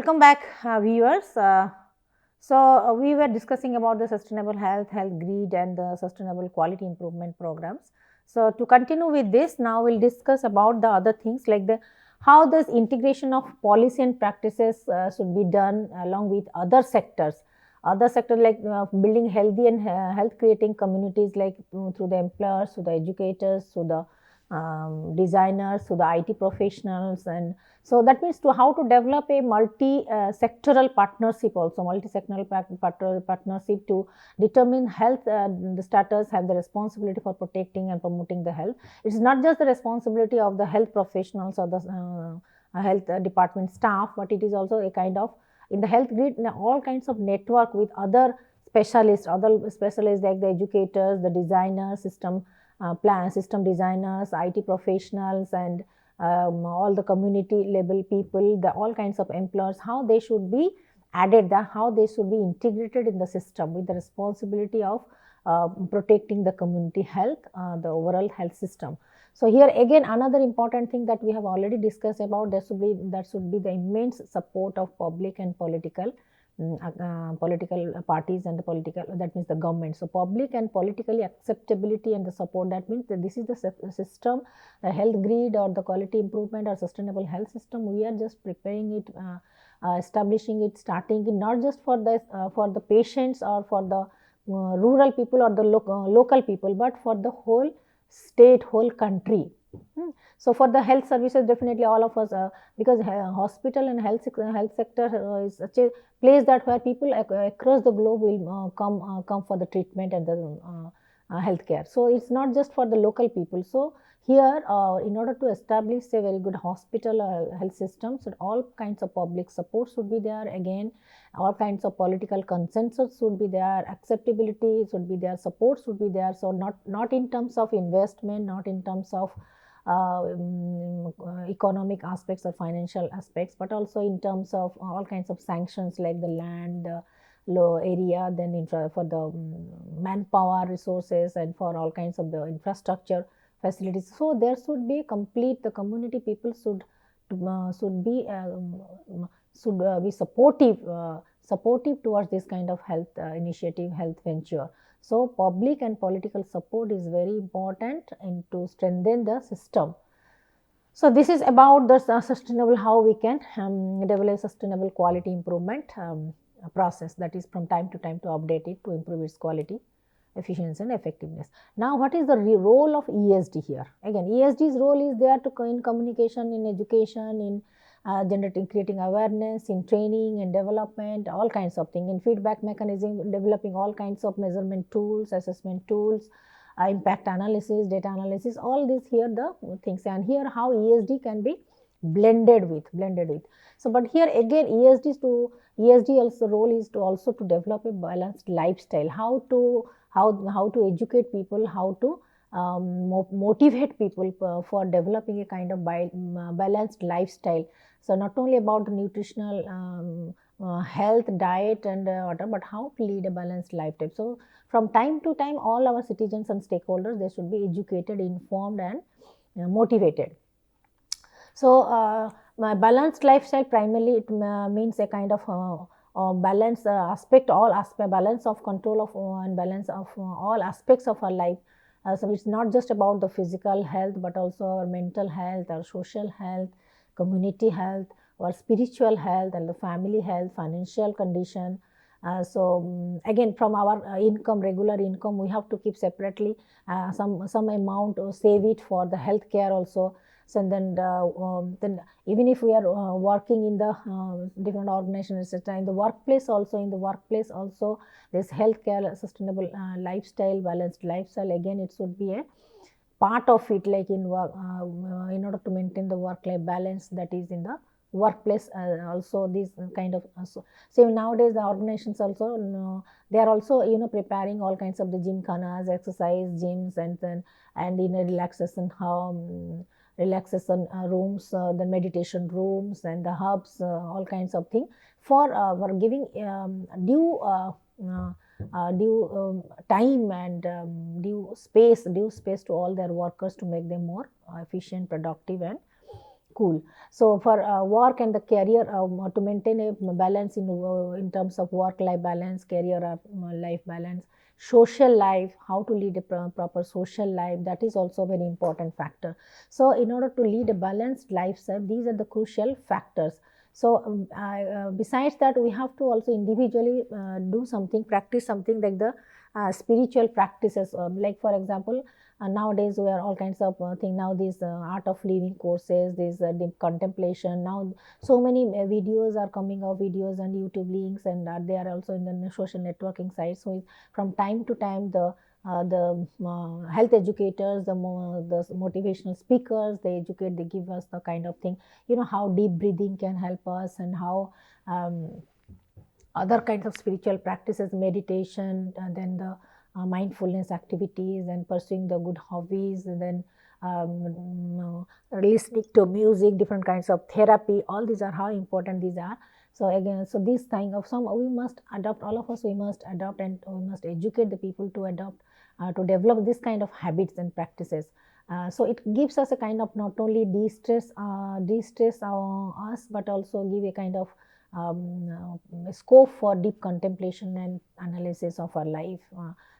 Welcome back, viewers. We were discussing about the sustainable health, health grid, and the sustainable quality improvement programs. So, to continue with this, now we'll discuss about the other things like the how this integration of policy and practices should be done along with other sectors. Other sectors like building healthy and health creating communities like through the employers, through the educators, through the designers, through the IT professionals, and so that means to how to develop a multi-sectoral partnership also, multi-sectoral partnership to determine health, the status have the responsibility for protecting and promoting the health. It is not just the responsibility of the health professionals or the health department staff, but it is also a kind of, in the health grid, all kinds of network with other specialists like the educators, the designers, system designers, IT professionals, and all the community level people, all kinds of employers, how they should be added, how they should be integrated in the system with the responsibility of protecting the community health, the overall health system. So here again another important thing that we have already discussed about, that should be the immense support of public and political parties and the political, that means the government. So public and politically acceptability and the support, that means that this is the system, the health grid or the quality improvement or sustainable health system. We are just preparing it, establishing it, starting it, not just for the patients or for the rural people or the local people, but for the whole state, whole country. So for the health services, definitely all of us, because hospital and health sector is such a place that where people across the globe will come for the treatment and the healthcare. So it's not just for the local people. So here, in order to establish a very good hospital health system, so all kinds of public support should be there. Again, all kinds of political consensus should be there, acceptability should be there, support should be there. So not in terms of investment, not in terms of economic aspects or financial aspects, but also in terms of all kinds of sanctions like the land, low area, then for the manpower resources, and for all kinds of the infrastructure facilities. So there should be complete, the community people should be supportive towards this kind of health initiative, health venture. So public and political support is very important to strengthen the system. So this is about the sustainable, how we can develop sustainable quality improvement process, that is from time to time to update it to improve its quality, efficiency and effectiveness. Now what is the role of ESD here? Again, ESD's role is there to in communication, in education, in generating, creating awareness, in training and development, all kinds of things, in feedback mechanism, developing all kinds of measurement tools, assessment tools, impact analysis, data analysis, all these here the things, and here how ESD can be blended with. So but here again ESD also role is to also to develop a balanced lifestyle, how to educate people, how to motivate people for developing a kind of balanced lifestyle. So not only about the nutritional health, diet and whatever, but how to lead a balanced lifestyle. So from time to time, all our citizens and stakeholders, they should be educated, informed and motivated. So my balanced lifestyle, primarily it means a kind of balance aspect, balance of control of and balance of all aspects of our life. So it's not just about the physical health, but also our mental health, our social health, community health, our spiritual health, and the family health, financial condition. So again, from our income, regular income, we have to keep separately some amount or save it for the health care also. So then even if we are working in the different organizations, etc., in the workplace also, this healthcare, sustainable lifestyle, balanced lifestyle, again it should be a part of it, like in work, in order to maintain the work-life balance, that is in the workplace also this kind of so nowadays the organizations also they are also preparing all kinds of the gymkhanas, exercise gyms, and in a relaxation rooms, the meditation rooms and the hubs, all kinds of things for giving due time and due space to all their workers to make them more efficient, productive and cool. So for work and the career, to maintain a balance in terms of work-life balance, career life balance, social life, how to lead a proper social life, that is also a very important factor. So in order to lead a balanced lifestyle, these are the crucial factors. So besides that, we have to also individually do something, practice something like the spiritual practices, like for example, nowadays we are all kinds of thing. Now these art of living courses, this deep contemplation, now so many videos are coming of videos and YouTube links, and they are also in the social networking sites. So from time to time, the health educators, the motivational speakers, they educate, they give us the kind of thing, how deep breathing can help us, and how other kinds of spiritual practices, meditation, and then the mindfulness activities, and pursuing the good hobbies, and then listening to music, different kinds of therapy, all these are how important these are. So again, so this kind of we must adopt, all of us, we must adopt, and we must educate the people to adopt, to develop this kind of habits and practices. So it gives us a kind of not only de-stress us, but also give a kind of scope for deep contemplation and analysis of our life.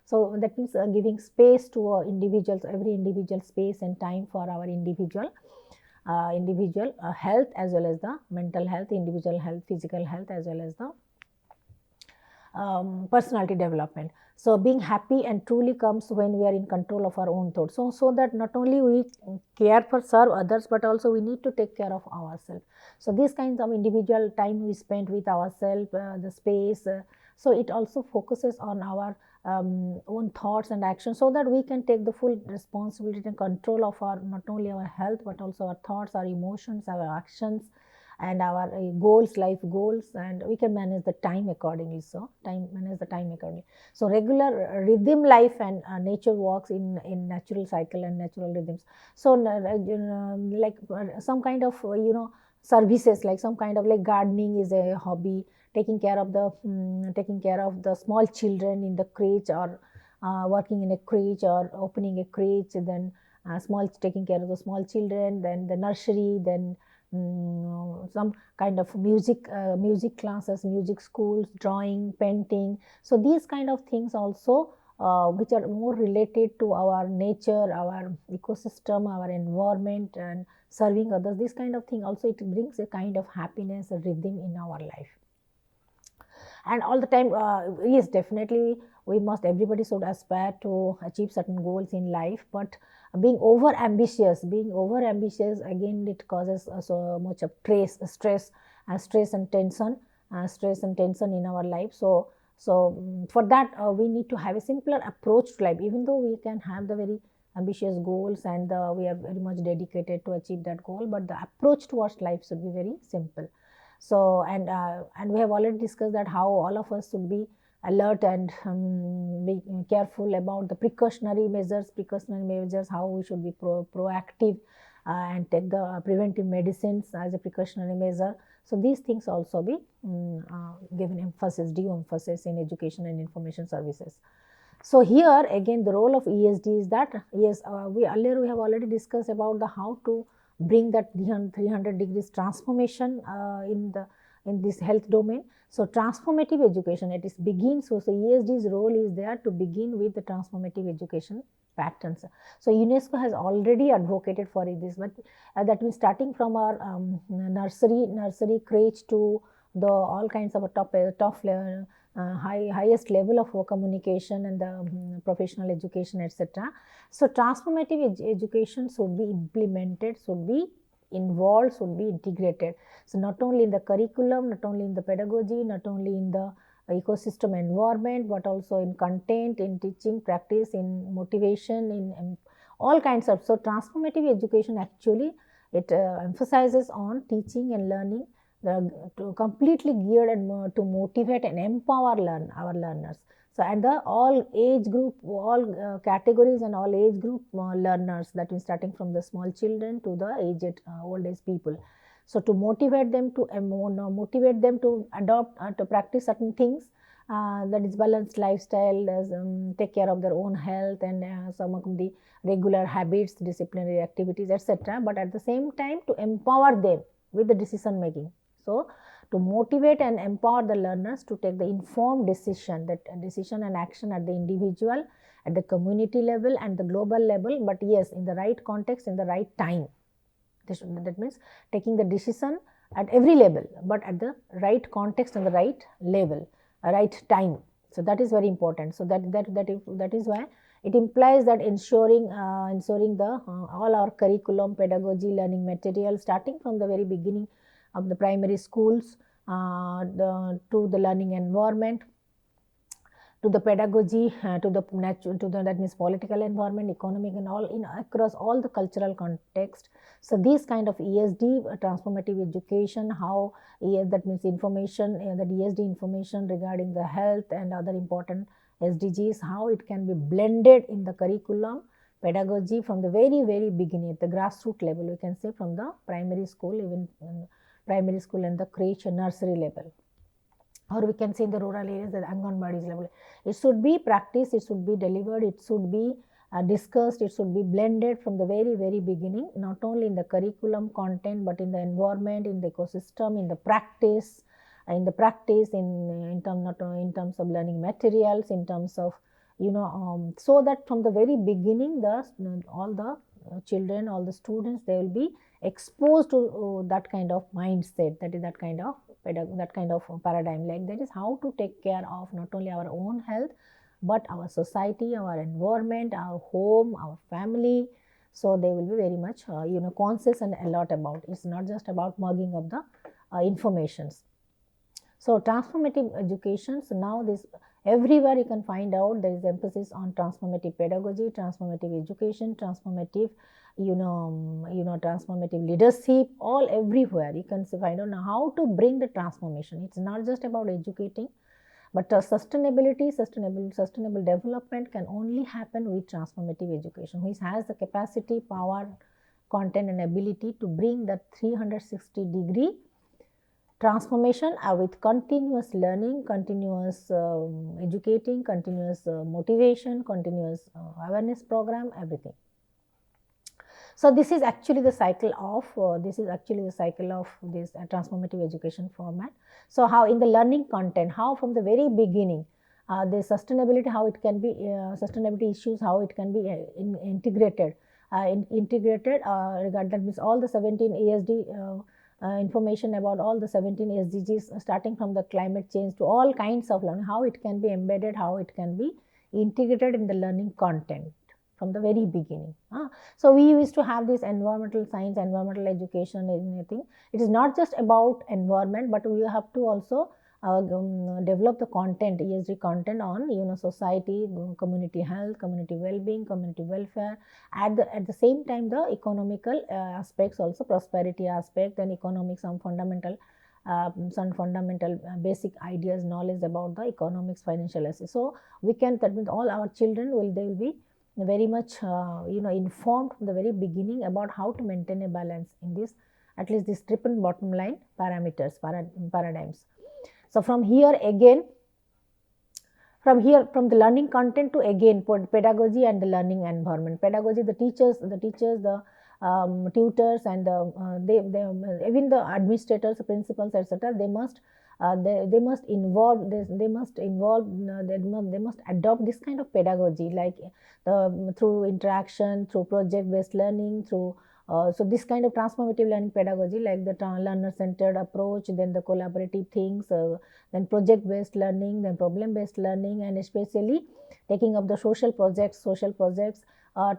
So that means giving space to individuals, every individual space and time for our individual health, as well as the mental health, individual health, physical health, as well as the personality development. So being happy and truly comes when we are in control of our own thoughts. So that not only we care for serve others, but also we need to take care of ourselves. So these kinds of individual time we spend with ourselves, the space, so it also focuses on our own thoughts and actions, so that we can take the full responsibility and control of our, not only our health, but also our thoughts, our emotions, our actions, and our goals, life goals, and we can manage the time accordingly. So manage the time accordingly. So regular rhythm life and nature walks in natural cycle and natural rhythms. So like some kind of services, like some kind of, like gardening is a hobby, taking care of the small children in the crèche, or working in a crèche, or opening a crèche, then taking care of the small children, then the nursery, then some kind of music classes, music schools, drawing, painting. So these kind of things also, which are more related to our nature, our ecosystem, our environment, and serving others, this kind of thing also, it brings a kind of happiness, a rhythm in our life. And all the time, yes, definitely everybody should aspire to achieve certain goals in life, but being over ambitious, again, it causes so much of stress and tension in our life. So for that, we need to have a simpler approach to life. Even though we can have the very ambitious goals, and we are very much dedicated to achieve that goal, but the approach towards life should be very simple. So and we have already discussed that how all of us should be alert and be careful about the precautionary measures, how we should be proactive and take the preventive medicines as a precautionary measure. So these things also be given due emphasis in education and information services. So here again, the role of ESD is that, yes, we have already discussed about the how to bring that 300 degrees transformation in this health domain. So transformative education, it is begins. So ESD's role is there to begin with the transformative education patterns. So UNESCO has already advocated for this, but that means starting from our nursery crèche to the all kinds of a top level, highest level of communication, and the professional education, etc. So transformative education should be implemented, should be involved, should be integrated. So not only in the curriculum, not only in the pedagogy, not only in the ecosystem environment, but also in content, in teaching practice, in motivation, in all kinds of. So transformative education actually, it emphasizes on teaching and learning, to completely geared and to motivate and empower our learners. So and the all age group, all categories and all age group learners, that is starting from the small children to the aged old age people. So to motivate them to adopt, to practice certain things, that is balanced lifestyle, take care of their own health, and some of the regular habits, disciplinary activities, etc. But at the same time, to empower them with the decision making. So, to motivate and empower the learners to take the informed decision, that decision and action at the individual, at the community level and the global level, but yes, in the right context, in the right time. That means taking the decision at every level, but at the right context and the right level, right time. So that is very important. So that is why it implies that ensuring the all our curriculum, pedagogy, learning material, starting from the very beginning of the primary schools to the learning environment, to the pedagogy, to the that means political environment, economic, and all across all the cultural context. So these kind of ESD, transformative education, how that means information, that ESD information regarding the health and other important SDGs, how it can be blended in the curriculum, pedagogy from the very beginning at the grassroots level. We can say from the primary school, even primary school and the creche nursery level. Or we can say in the rural areas, the Anganwadis level. It should be practiced, it should be delivered, it should be discussed, it should be blended from the very beginning, not only in the curriculum content, but in the environment, in the ecosystem, in the practice, in terms of learning materials, in terms of so that from the very beginning, all the children, all the students, they will be exposed to that kind of mindset, that is that kind of paradigm. Like that is how to take care of not only our own health, but our society, our environment, our home, our family. So they will be very much conscious and alert about. It's not just about mugging up the informations. So transformative education. So now this everywhere you can find out there is emphasis on transformative pedagogy, transformative education, transformative transformative leadership, all everywhere you can find out now how to bring the transformation. It's not just about educating, but sustainable development can only happen with transformative education, which has the capacity, power, content, and ability to bring that 360-degree transformation with continuous learning, continuous educating, continuous motivation, continuous awareness program, everything. So this is actually the cycle of this transformative education format. So how in the learning content, how from the very beginning the sustainability, how it can be sustainability issues, how it can be integrated regard that means all the 17 ESD information about all the 17 SDGs, starting from the climate change to all kinds of learning, how it can be embedded, how it can be integrated in the learning content from the very beginning. So we used to have this environmental science, environmental education, anything. It is not just about environment, but we have to also develop the content, ESG content on society, community health, community well-being, community welfare. At the same time, the economical aspects also, prosperity aspect, and economics, some fundamental basic ideas, knowledge about the economics, financial assets. So we can, that means all our children they will be very much informed from the very beginning about how to maintain a balance in this, at least this triple bottom line paradigms. So from here again, from the learning content to again pedagogy and the learning environment. Pedagogy, the teachers, the tutors, and even the administrators, principals, etc. They must adopt this kind of pedagogy, like through interaction, through project based learning, through so this kind of transformative learning pedagogy, like the learner centered approach, then the collaborative things, then project based learning, then problem based learning, and especially taking up the social projects,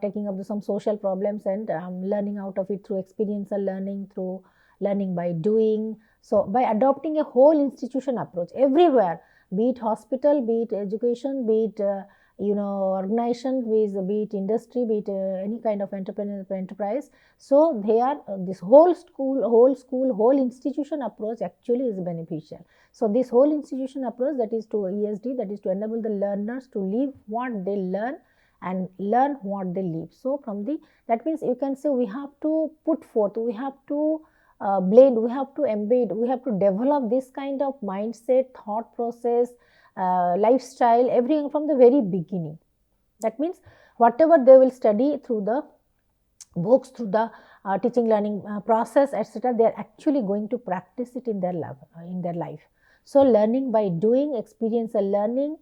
taking up some social problems and learning out of it through experiential learning, through learning by doing. So by adopting a whole institution approach everywhere, be it hospital, be it education, be it organization, be it industry, be it any kind of enterprise. So they are this whole institution approach actually is beneficial. So this whole institution approach, that is to ESD, that is to enable the learners to live what they learn and learn what they live. So from that means you can say we have to put forth, we have to blend, we have to embed, we have to develop this kind of mindset, thought process, lifestyle, everything from the very beginning. That means whatever they will study through the books, through the teaching learning process, etc., they are actually going to practice it in their life. So learning by doing, experiential learning,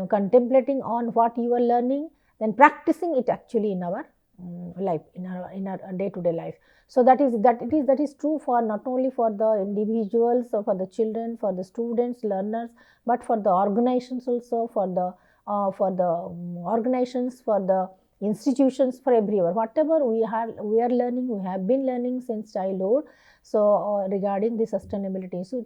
contemplating on what you are learning, then practicing it actually in our life, in our day-to-day life. So that is true for not only for the individuals or for the children, for the students, learners, but for the organizations also, for the organizations, for the institutions, for everywhere. Whatever we are learning, we have been learning since childhood. So regarding the sustainability, so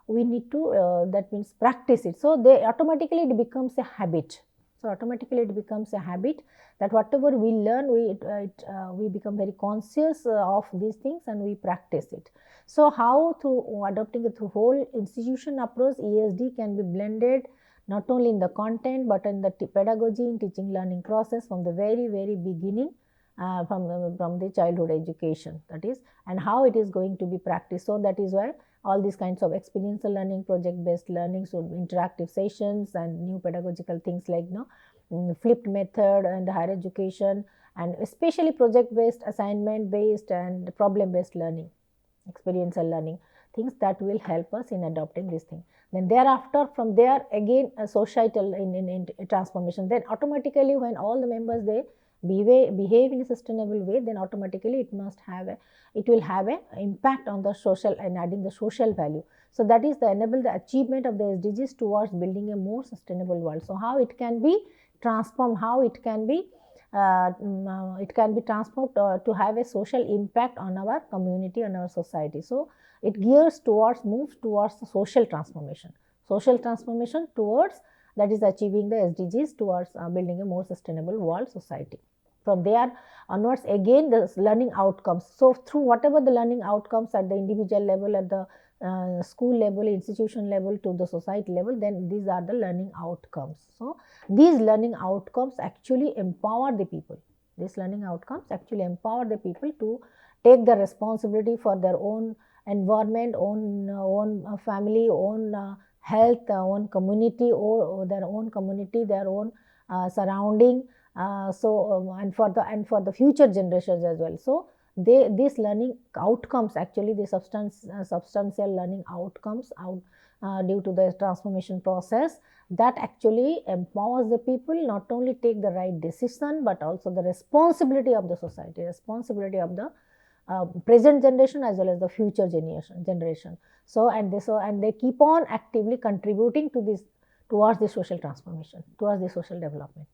we need to that means practice it. So they automatically it becomes a habit. So automatically it becomes a habit that whatever we learn, we become very conscious of these things and we practice it. So how through adopting it through whole institution approach, ESD can be blended not only in the content but in the pedagogy, in teaching learning process from the very beginning, from the childhood education, that is, and how it is going to be practiced. So that is why all these kinds of experiential learning, project based learning, so interactive sessions and new pedagogical things like flipped method and higher education, and especially project based, assignment based and problem based learning, experiential learning, things that will help us in adopting this thing. Then thereafter, from there again societal in transformation, then automatically when all the members they behave in a sustainable way, then automatically it will have a impact on the social and adding the social value. So that is the enable the achievement of the SDGs towards building a more sustainable world. So how it can be transformed, how it can be transformed to have a social impact on our community, on our society. So it moves towards the social transformation towards, that is achieving the SDGs towards building a more sustainable world society. From there onwards again the learning outcomes. So through whatever the learning outcomes at the individual level, at the school level, institution level, to the society level, then these are the learning outcomes. So these learning outcomes actually empower the people. These learning outcomes actually empower the people to take the responsibility for their own environment, own family, own health, own community, or their own community, their own surrounding. And for the future generations as well. So these learning outcomes, actually the substantial learning outcomes due to the transformation process, that actually empowers the people not only take the right decision but also the responsibility of the society, responsibility of the present generation as well as the future generation. So they keep on actively contributing to this, towards the social transformation, towards the social development.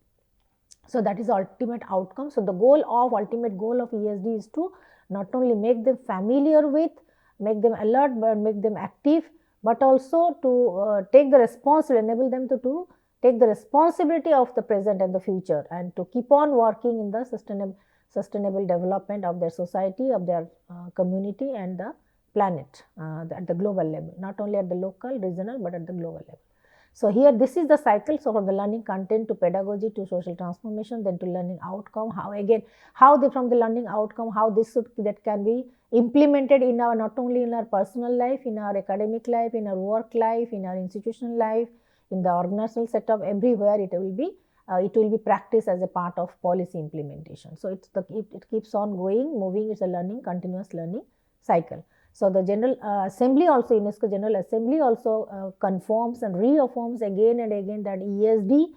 So that is the ultimate outcome. So the ultimate goal of ESD is to not only make them familiar with, make them alert, but make them active, but also to take the responsibility, enable them to take the responsibility of the present and the future, and to keep on working in the sustainable development of their society, of their community and the planet at the global level, not only at the local, regional, but at the global level. So here this is the cycle. So from the learning content to pedagogy to social transformation, then to learning outcome, from the learning outcome, how that can be implemented in our, not only in our personal life, in our academic life, in our work life, in our institutional life, in the organizational setup, everywhere it will be practiced as a part of policy implementation. So it keeps on moving. It's a continuous learning cycle. So the General Assembly also, UNESCO General Assembly also confirms and reaffirms again and again that ESD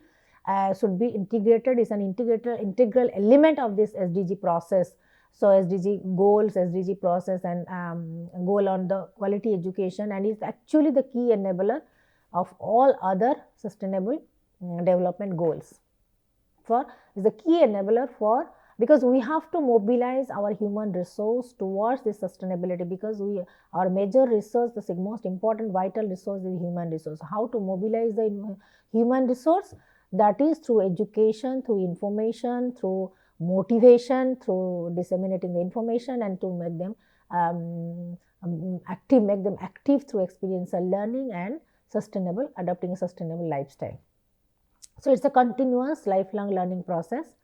should be integrated, is an integral element of this SDG process. So SDG goals, SDG process, and goal on the quality education, and is actually the key enabler of all other sustainable development goals. Is the key enabler for, because we have to mobilize our human resource towards this sustainability, because our major resource, the most important vital resource is human resource. How to mobilize the human resource? That is through education, through information, through motivation, through disseminating the information, and to make them active through experiential learning and adopting a sustainable lifestyle. So it's a continuous lifelong learning process.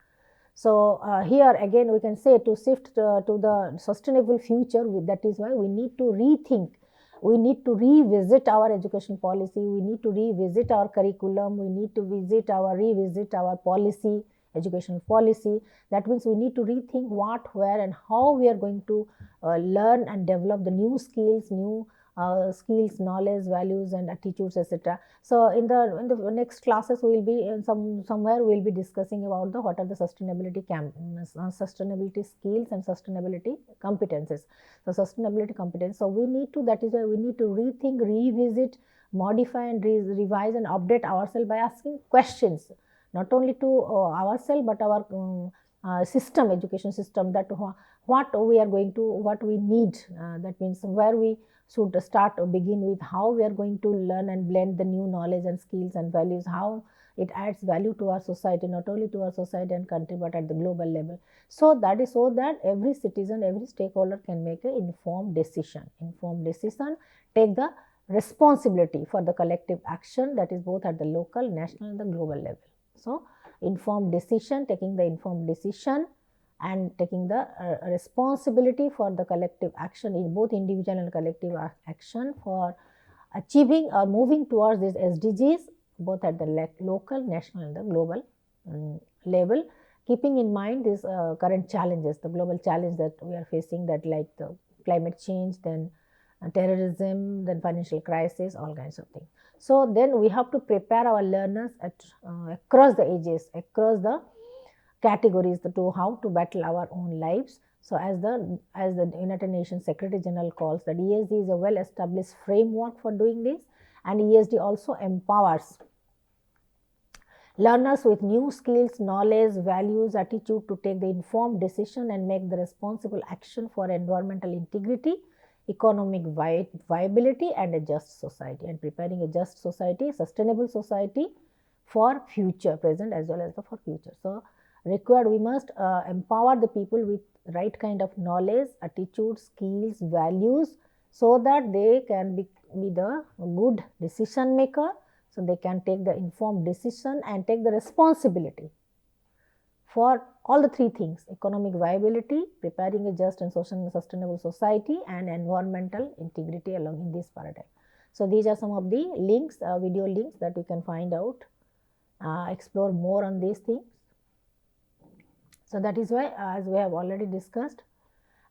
So here again we can say, to shift to the sustainable future, that is why we need to rethink we need to revisit our education policy, we need to revisit our curriculum, we need to revisit our policy, educational policy. That means we need to rethink what, where and how we are going to learn and develop the new skills, skills, knowledge, values and attitudes, etc. So in the next classes we will be in somewhere we will be discussing about what are the sustainability skills and sustainability competences. So sustainability competence. So we need to, that is why we need to rethink, revisit, modify and revise and update ourselves by asking questions, not only to ourselves but our system, education system, that what we are going to, what we need, that means where we should start or begin with, how we are going to learn and blend the new knowledge and skills and values, how it adds value to our society, not only to our society and country but at the global level. So that is so that every citizen, every stakeholder can make an informed decision, take the responsibility for the collective action, that is both at the local, national and the global level. So informed decision, taking the informed decision and taking the responsibility for the collective action in both individual and collective action for achieving or moving towards these SDGs both at the local, national and the global level, keeping in mind these current challenges, the global challenge that we are facing, that like the climate change, then terrorism, then financial crisis, all kinds of things. So then we have to prepare our learners across the ages, across the categories, to how to battle our own lives. So as the United Nations Secretary General calls, that ESD is a well established framework for doing this, and ESD also empowers learners with new skills, knowledge, values, attitude to take the informed decision and make the responsible action for environmental integrity, economic viability and a just society, and preparing a just society, sustainable society for future, present as well as for future. So we must empower the people with right kind of knowledge, attitude, skills, values, so that they can be the good decision maker, so they can take the informed decision and take the responsibility for all the three things: economic viability, preparing a just and sustainable society, and environmental integrity along in this paradigm. So these are some of the links, video links that you can find out, explore more on these things. So that is why, as we have already discussed,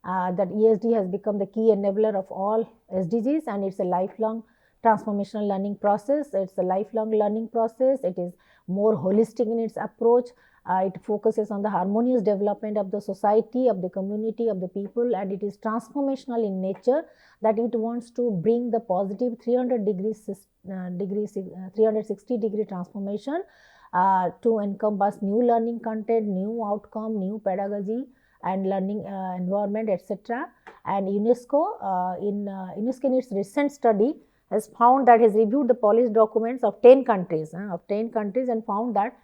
that ESD has become the key enabler of all SDGs, and it's a lifelong transformational learning process. It's a lifelong learning process. It is more holistic in its approach. It focuses on the harmonious development of the society, of the community, of the people, and it is transformational in nature, that it wants to bring the positive 360-degree transformation to encompass new learning content, new outcome, new pedagogy and learning environment, etc. And UNESCO in its recent study has found that, has reviewed the policy documents of 10 countries and found that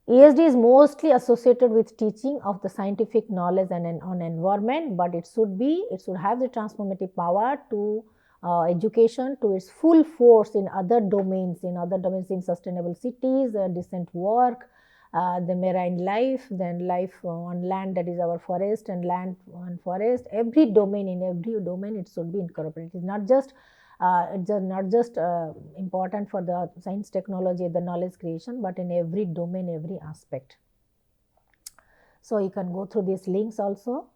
ESD is mostly associated with teaching of the scientific knowledge and on environment, but it should have the transformative power to education to its full force in other domains, in sustainable cities, decent work, the marine life, then life on land, that is our forest, and land on forest. Every domain, it should be incorporated. It's not just important for the science, technology, the knowledge creation, but in every domain, every aspect. So you can go through these links also.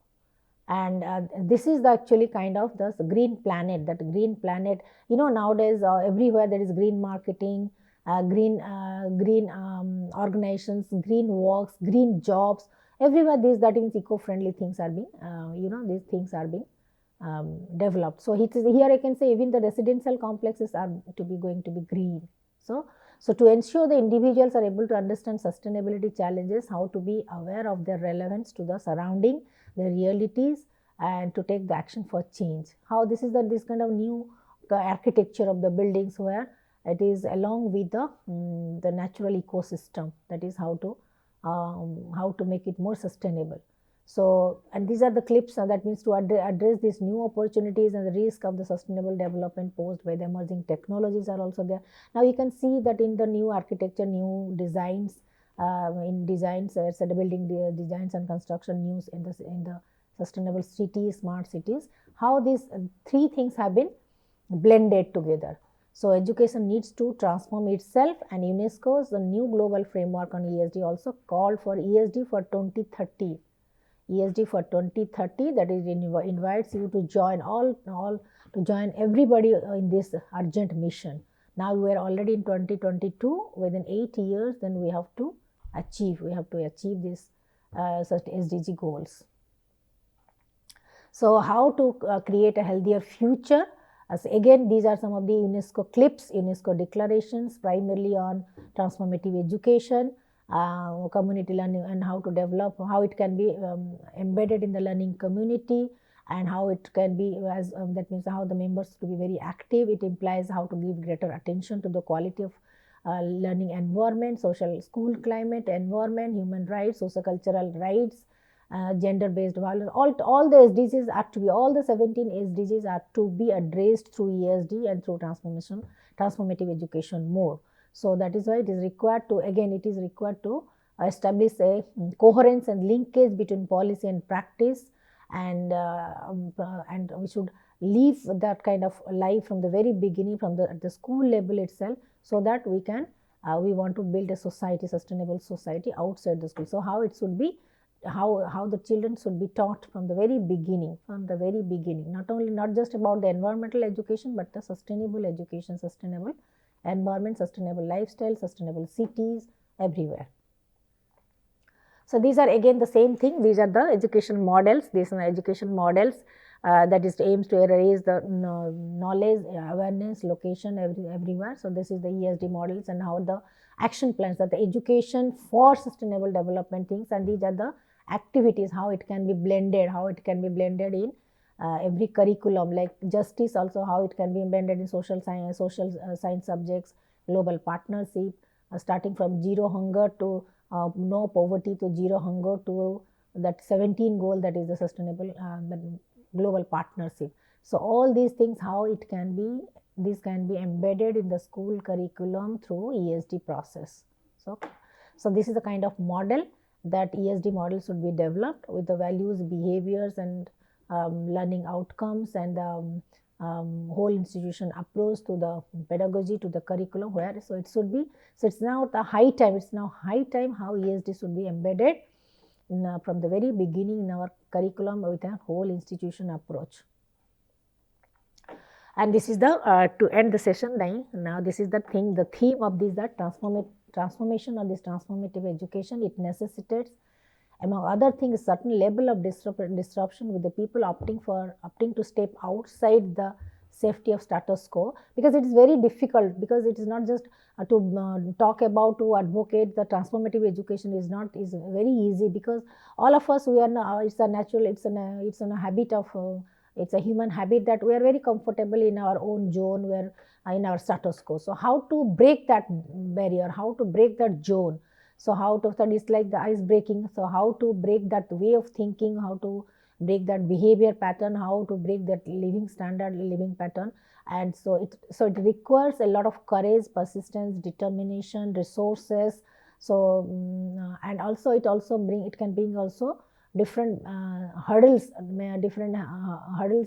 And this is actually kind of the green planet, nowadays everywhere there is green marketing, green organizations, green works, green jobs, everywhere that means eco-friendly things are being, these things are being developed. So here I can say even the residential complexes are going to be green. So to ensure the individuals are able to understand sustainability challenges, how to be aware of their relevance to the surrounding, the realities, and to take the action for change. How this is this kind of new architecture of the buildings, where it is along with the natural ecosystem, that is how to make it more sustainable. So, and these are the clips, that means to address these new opportunities and the risk of the sustainable development posed by the emerging technologies are also there. Now you can see that in the new architecture, new designs, in designs, the building designs and construction news in the sustainable cities, smart cities, how these three things have been blended together. So education needs to transform itself, and UNESCO's the new global framework on ESD also called for ESD for 2030. ESD for 2030, that is invites you to join to join everybody in this urgent mission. Now we are already in 2022. Within 8 years, then we have to achieve this such SDG goals. So how to create a healthier future? As again, these are some of the UNESCO clips, UNESCO declarations, primarily on transformative education, community learning, and how to develop, how it can be embedded in the learning community, and how it can be, as that means how the members to be very active. It implies how to give greater attention to the quality of learning environment, social school climate, environment, human rights, sociocultural rights, gender-based violence. All the SDGs are to be, all the 17 SDGs are to be addressed through ESD and through transformative education more. So that is why it is required to, again, it is required to establish a coherence and linkage between policy and practice, and we should live that kind of life from the very beginning, from at the school level itself, so that we can we want to build a society, sustainable society outside the school. So how it should be, how the children should be taught from the very beginning, not just about the environmental education, but the sustainable education, sustainable environment, sustainable lifestyle, sustainable cities, everywhere. So these are again the same thing. These are the education models. These are education models that is aims to raise the knowledge, awareness, location, everywhere. So this is the ESD models, and how the action plans, that the education for sustainable development things, and these are the activities, how it can be blended, in every curriculum, like justice also, how it can be embedded in social science subjects, global partnership, starting from zero hunger to no poverty, to zero hunger, to that 17 goal, that is the sustainable global partnership. So all these things, how it can be, this can be embedded in the school curriculum through ESD process. So this is the kind of model that ESD model should be developed, with the values, behaviors, and learning outcomes, and whole institution approach to the pedagogy, to the curriculum, where so it should be. So it's now high time how ESD should be embedded from the very beginning in our curriculum with a whole institution approach. And this is the to end the session now. This is the theme of this, that transformation of this transformative education. It necessitates, among other things, certain level of disruption, with the people opting to step outside the safety of status quo, because it is very difficult, because it is not just to talk about, to advocate the transformative education is very easy, because all of us, we are now, it's a natural, it's a habit of it's a human habit that we are very comfortable in our own zone, where in our status quo. So how to break that barrier, how to break that zone? So how to study, it's like the ice breaking. So how to break that way of thinking, how to break that behavior pattern, how to break that living standard, living pattern. And so it requires a lot of courage, persistence, determination, resources. So and also it can bring also different hurdles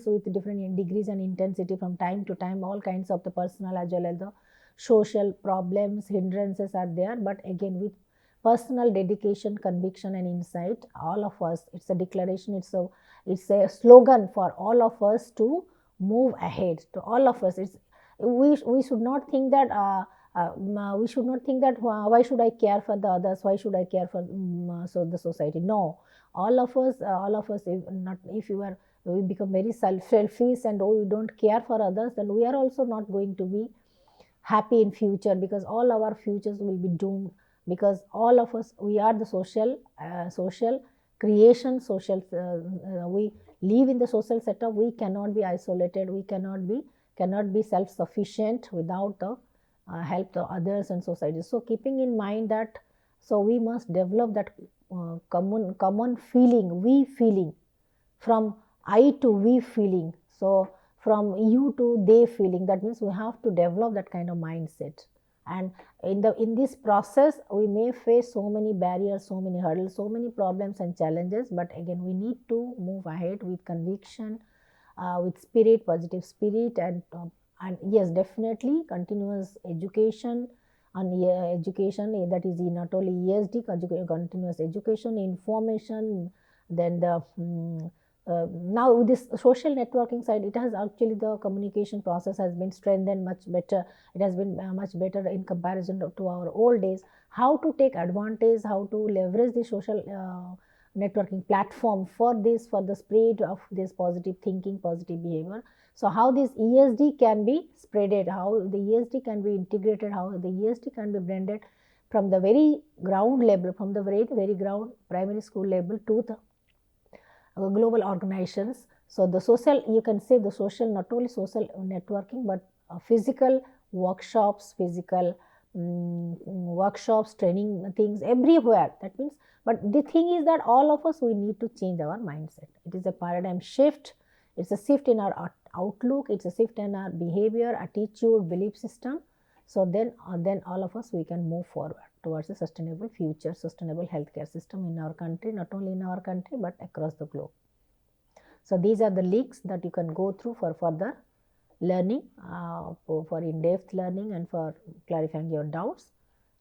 with different degrees and intensity from time to time. All kinds of the personal as well as the social problems, hindrances are there, but again, with personal dedication, conviction, and insight, all of us, it's a declaration, it's a slogan for all of us to move ahead. To all of us, we should not think that why should I care for the others, why should I care for the society? No, all of us, if we become very selfish and we don't care for others, then we are also not going to be happy in future, because all our futures will be doomed, because all of us, we are the social creation, we live in the social setup. We cannot be isolated, we cannot be self-sufficient without the help to others and society. So keeping in mind that, so we must develop that common feeling, we feeling, from I to we feeling, so from you to they feeling. That means we have to develop that kind of mindset. And in this process, we may face so many barriers, so many hurdles, so many problems and challenges, but again, we need to move ahead with conviction, with spirit, positive spirit, and And yes, definitely continuous education and education, that is not only ESD, continuous education, information, then the now with this social networking side, it has actually, the communication process has been strengthened much better. It has been much better in comparison to our old days. How to take advantage, how to leverage the social networking platform for this, for the spread of this positive thinking, positive behavior. So how this ESD can be spreaded, how the ESD can be integrated, how the ESD can be blended from the very ground level, from the very ground primary school level to the global organizations. So the social, you can say the social, not only social networking, but physical workshops, physical workshops, training things everywhere. That means, but the thing is that all of us, we need to change our mindset. It is a paradigm shift. It's a shift in our outlook. It's a shift in our behavior, attitude, belief system. So then all of us, we can move forward towards a sustainable future, sustainable healthcare system in our country, not only in our country, but across the globe. So these are the links that you can go through for further learning, for in-depth learning and for clarifying your doubts.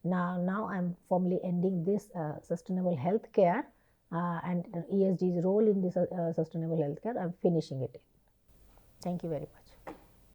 Now I'm formally ending this sustainable healthcare and ESD's role in this sustainable healthcare. I'm finishing it. Thank you very much.